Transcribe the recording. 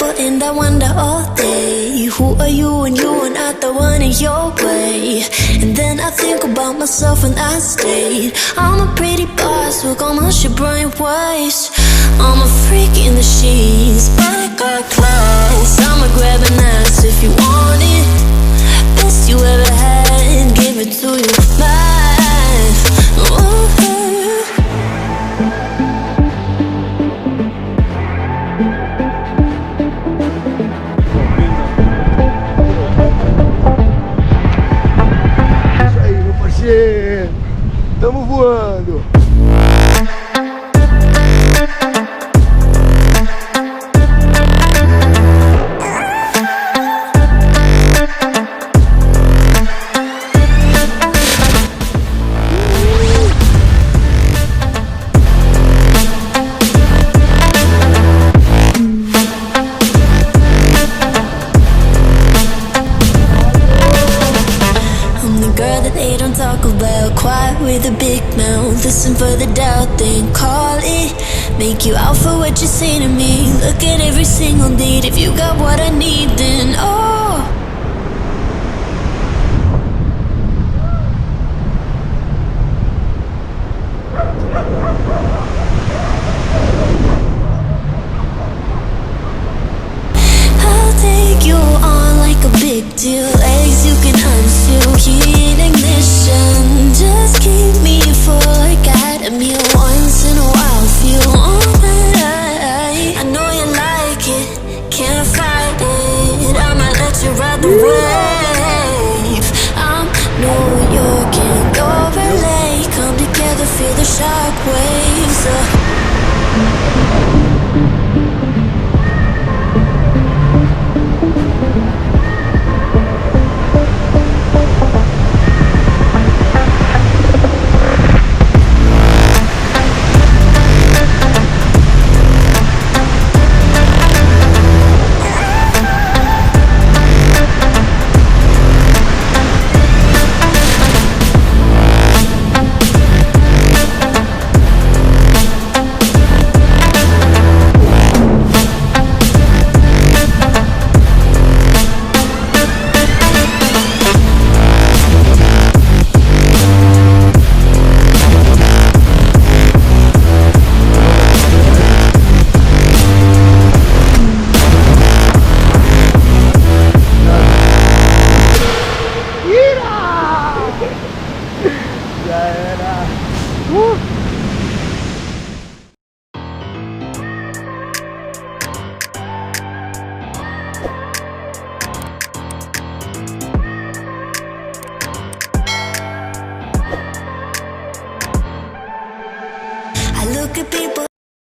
people and I wonder all day, who are you and you are not the one in your way. And then I think about myself and I state, I'm a pretty boss with all my shit bright ways. I'm a freak in the sheets, but I got class. I'ma grab an ass if you want it. Best you ever had, give it to you back. Ooh. Isso aí, meu parceiro. Tamo voando. With a big mouth, listen for the doubt, then call it. Make you out for what you say to me. Look at every single date. If you got what I need, then oh. I'll take you on like a big deal. Legs you can unseal, key in ignition. Just keep me full like I had a meal. Once in a while feel alright. I know you like it, can't fight it. I might let you ride the wave. I'm New York and you're LA. Come together, feel the shock waves. Já era.